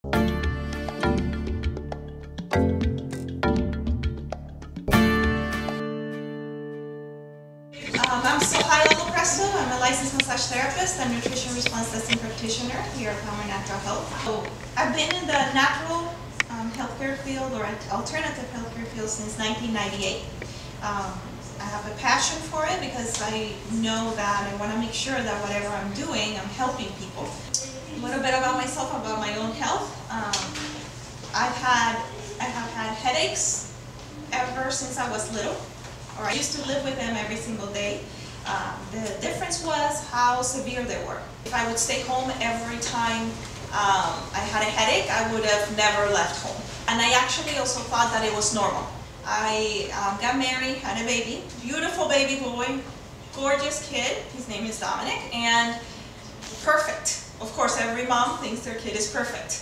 I'm Sojaila LoPresto. I'm a licensed massage therapist and nutrition response testing practitioner here at Palmer Natural Health. So I've been in the natural healthcare field or alternative healthcare field since 1998. I have a passion for it because I know that I want to make sure that whatever I'm doing, I'm helping people. A little bit about myself, about my own health. I have had headaches ever since I was little. Or I used to live with them every single day. The difference was how severe they were. If I would stay home every time I had a headache, I would have never left home. And I actually also thought that it was normal. I got married, had a baby, beautiful baby boy, gorgeous kid. His name is Dominic, and perfect. Of course, every mom thinks their kid is perfect.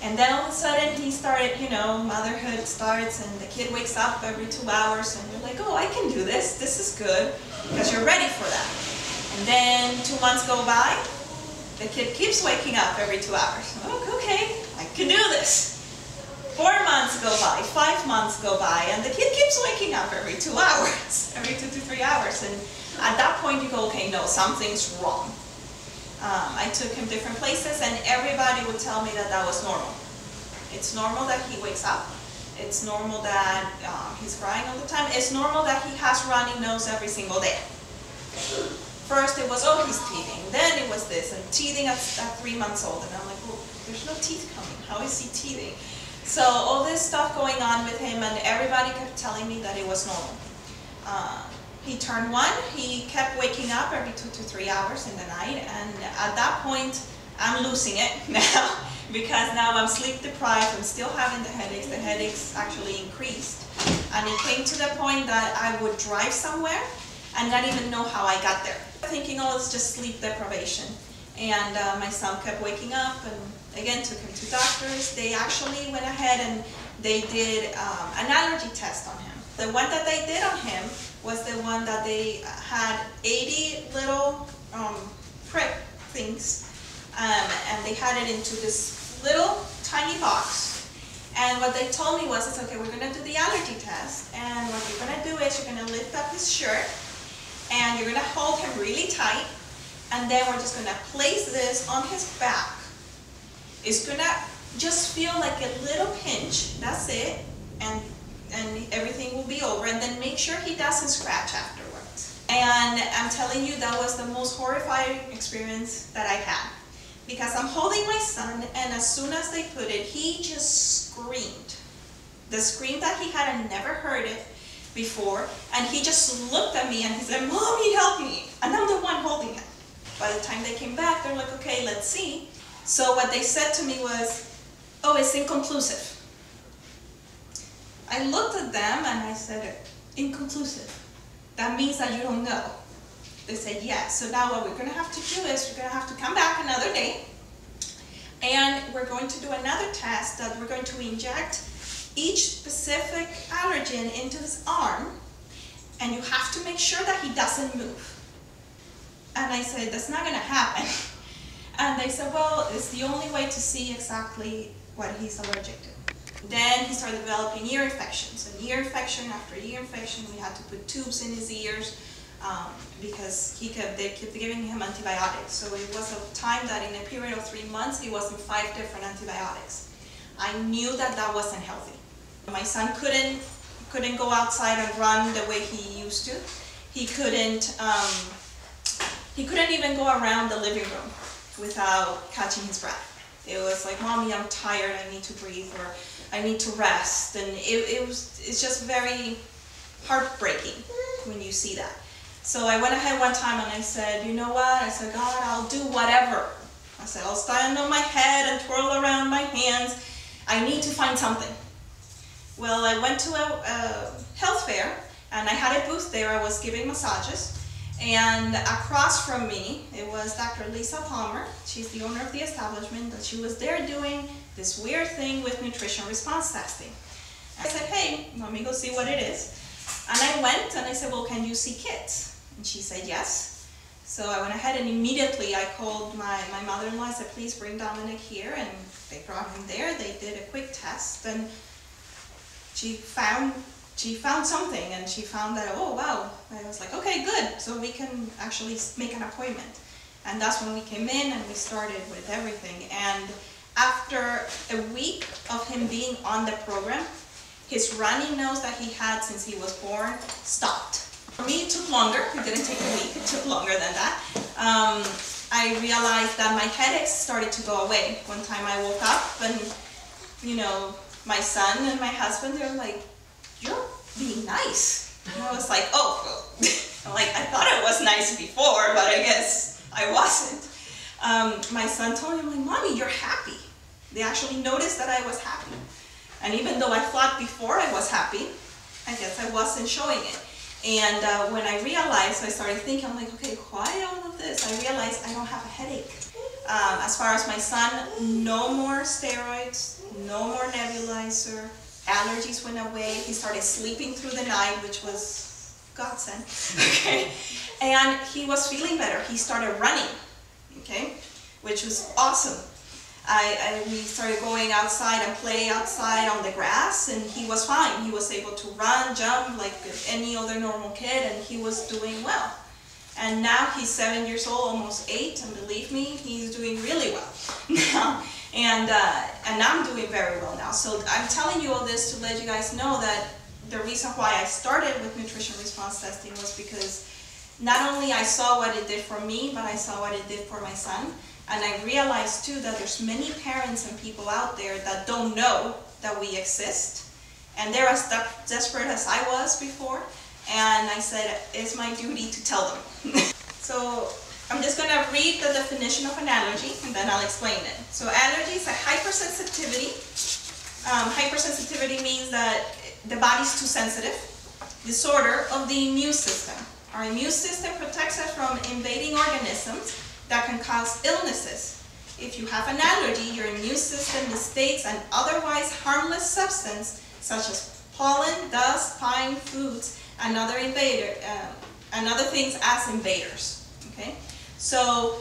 And then all of a sudden he started, you know, motherhood starts and the kid wakes up every 2 hours and you're like, oh, I can do this. This is good because you're ready for that. And then 2 months go by, the kid keeps waking up every 2 hours. Oh, okay, I can do this. 4 months go by, 5 months go by, and the kid keeps waking up every 2 hours, every 2 to 3 hours. And at that point you go, okay, no, something's wrong. I took him different places and everybody would tell me that that was normal. It's normal that he wakes up. It's normal that he's crying all the time. It's normal that he has runny nose every single day. First it was, oh, he's teething. Then it was this, and teething at 3 months old. And I'm like, well, there's no teeth coming. How is he teething? So all this stuff going on with him, and everybody kept telling me that it was normal. He turned 1, he kept waking up every 2 to 3 hours in the night, and at that point, I'm losing it now, because now I'm sleep deprived, I'm still having the headaches actually increased, and it came to the point that I would drive somewhere and not even know how I got there. Thinking, oh, it's just sleep deprivation, and my son kept waking up, and again, took him to doctors. They actually went ahead and they did an allergy test on him. The one that they did on him was the one that they had 80 little prick things, and they had it into this little tiny box. And what they told me was, it's okay, we're gonna do the allergy test, and what you're gonna do is you're gonna lift up his shirt, and you're gonna hold him really tight, and then we're just gonna place this on his back. It's gonna just feel like a little pinch, that's it, and everything will be over, and then make sure he doesn't scratch afterwards. And I'm telling you, that was the most horrifying experience that I had, because I'm holding my son, and as soon as they put it, he just screamed. The scream that he had, I never heard it before, and he just looked at me and he said, "Mommy, help me," and I'm the one holding him. By the time they came back, they're like, okay, let's see. So what they said to me was, oh, it's inconclusive. I looked at them and I said, inconclusive. That means that you don't know. They said, yes. So now what we're going to have to do is we're going to have to come back another day, and we're going to do another test that we're going to inject each specific allergen into his arm, and you have to make sure that he doesn't move. And I said, that's not going to happen. And they said, well, it's the only way to see exactly what he's allergic to. Then he started developing ear infections, and ear infection after ear infection. We had to put tubes in his ears because they kept giving him antibiotics. So it was a time that in a period of 3 months, he was on 5 different antibiotics. I knew that that wasn't healthy. My son couldn't go outside and run the way he used to. He couldn't even go around the living room without catching his breath. It was like, Mommy, I'm tired, I need to breathe, or I need to rest. And it's just very heartbreaking when you see that. So I went ahead one time and I said, you know what? I said, God, I'll do whatever. I said, I'll stand on my head and twirl around my hands. I need to find something. Well, I went to a health fair and I had a booth there. I was giving massages. And across from me, it was Dr. Lisa Palmer. She's the owner of the establishment, that she was there doing this weird thing with nutrition response testing. I said, hey, let me go see what it is. And I went and I said, well, can you see kids? And she said, yes. So I went ahead and immediately I called my mother-in-law. I said, please bring Dominic here. And they brought him there. test, and she found something, and she found that, oh wow, I was like, okay, good, so we can actually make an appointment. And that's when we came in and we started with everything. And after a week of him being on the program, his runny nose that he had since he was born stopped. For me, it took longer. It didn't take a week. It took longer than that. I realized that my headaches started to go away. One time I woke up and, you know, my son and my husband, they were like, "You're being nice." And I was like, oh, like, I thought it was nice before, but I guess I wasn't. My son told me, like, "Mommy, you're happy." They actually noticed that I was happy. And even though I thought before I was happy, I guess I wasn't showing it. And when I realized, I started thinking, I'm like, okay, why all of this? I realized I don't have a headache. As far as my son, no more steroids, no more nebulizer, allergies went away. He started sleeping through the night, which was godsend, okay? And he was feeling better. He started running, okay, which was awesome. We started going outside and play outside on the grass, and he was fine. He was able to run, jump like any other normal kid, and he was doing well. And now he's 7 years old, almost 8, and believe me, he's doing really well now. And I'm doing very well now. So I'm telling you all this to let you guys know that the reason why I started with nutrition response testing was because not only I saw what it did for me, but I saw what it did for my son. And I realized too that there's many parents and people out there that don't know that we exist. And they're as desperate as I was before. And I said, it's my duty to tell them. So I'm just going to read the definition of an allergy, and then I'll explain it. So allergy is a hypersensitivity. Hypersensitivity means that the body's too sensitive. Disorder of the immune system. Our immune system protects us from invading organisms that can cause illnesses. If you have an allergy, your immune system mistakes an otherwise harmless substance, such as pollen, dust, pine, foods, and other things as invaders. Okay? So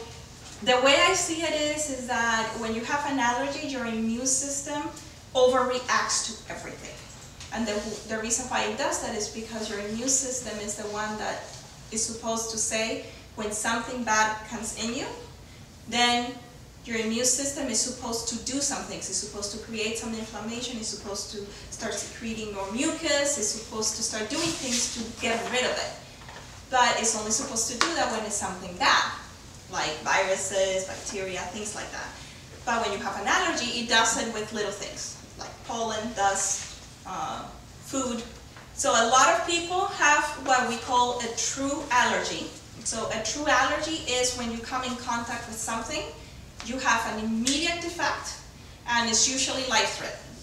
the way I see it is that when you have an allergy, your immune system overreacts to everything. And the reason why it does that is because your immune system is the one that is supposed to say, when something bad comes in you, then your immune system is supposed to do some things. It's supposed to create some inflammation. It's supposed to start secreting more mucus. It's supposed to start doing things to get rid of it. But it's only supposed to do that when it's something bad, like viruses, bacteria, things like that. But when you have an allergy, it does it with little things, like pollen, dust, food. So a lot of people have what we call a true allergy. So a true allergy is when you come in contact with something, you have an immediate effect, and it's usually life-threatening.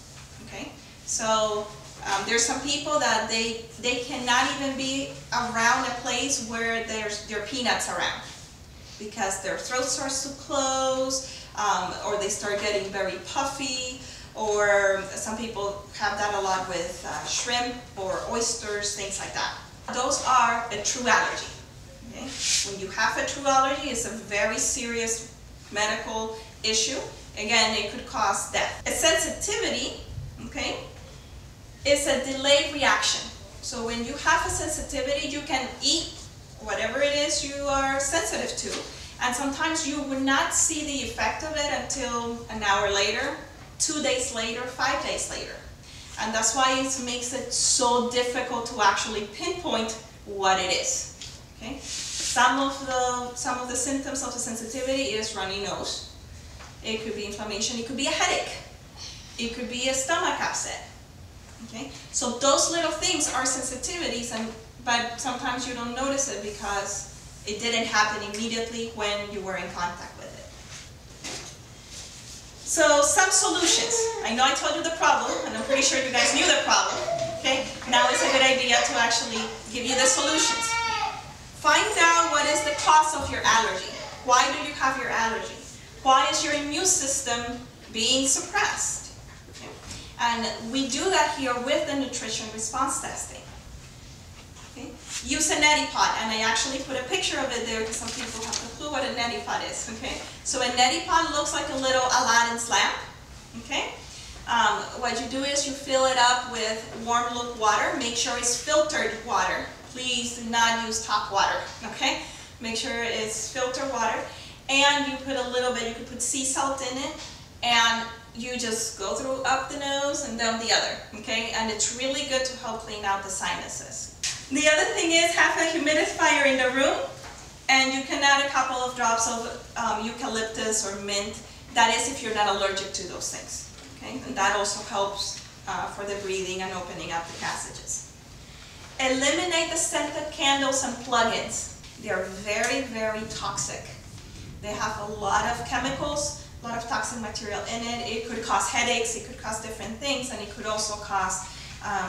Okay? So there's some people that they cannot even be around a place where there are peanuts around because their throat starts to close, or they start getting very puffy, or some people have that a lot with shrimp or oysters, things like that. Those are a true allergy. Okay? When you have a true allergy, it's a very serious medical issue. Again, it could cause death. A sensitivity, okay, is a delayed reaction. So when you have a sensitivity, you can eat whatever it is you are sensitive to, and sometimes you will not see the effect of it until an hour later, 2 days later, 5 days later. And that's why it makes it so difficult to actually pinpoint what it is. Okay? Some of the symptoms of the sensitivity is runny nose. It could be inflammation. It could be a headache. It could be a stomach upset. Okay? So those little things are sensitivities, but sometimes you don't notice it because it didn't happen immediately when you were in contact with it. So some solutions. I know I told you the problem, and I'm pretty sure you guys knew the problem. Okay? Now it's a good idea to actually give you the solutions. Find out what is the cause of your allergy. Why do you have your allergy? Why is your immune system being suppressed? Okay? And we do that here with the nutrition response testing. Okay? Use a neti pot, and I actually put a picture of it there because some people have no clue what a neti pot is. Okay? So a neti pot looks like a little Aladdin's lamp. Okay? What you do is you fill it up with warm water. Make sure it's filtered water. Please do not use tap water, okay? Make sure it's filtered water. And you put a little bit, you could put sea salt in it, and you just go through up the nose and down the other, okay? And it's really good to help clean out the sinuses. The other thing is have a humidifier in the room, and you can add a couple of drops of eucalyptus or mint. That is if you're not allergic to those things, okay? And that also helps for the breathing and opening up the passages. Eliminate the scented candles and plug-ins. They are very, very toxic. They have a lot of chemicals, a lot of toxic material in it. It could cause headaches, it could cause different things, and it could also cause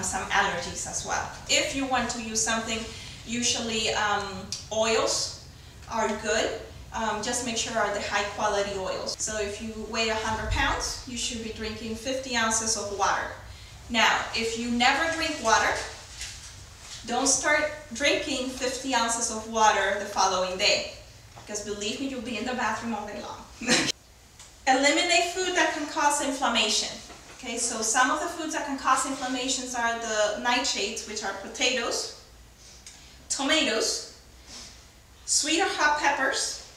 some allergies as well. If you want to use something, usually oils are good. Just make sure are the high quality oils. So if you weigh 100 pounds, you should be drinking 50 ounces of water. Now, if you never drink water, don't start drinking 50 ounces of water the following day, because believe me, you'll be in the bathroom all day long. Eliminate food that can cause inflammation. Okay, so some of the foods that can cause inflammations are the nightshades, which are potatoes, tomatoes, sweet or hot peppers,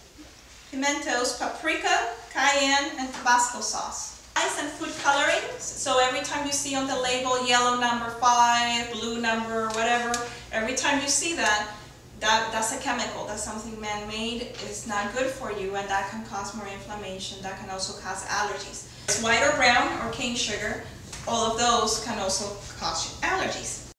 pimentos, paprika, cayenne, and Tabasco sauce. Ice and food coloring. So every time you see on the label yellow number 5, blue number, whatever, every time you see that, that's a chemical. That's something man-made. It's not good for you, and that can cause more inflammation. That can also cause allergies. White or brown or cane sugar, all of those can also cause allergies.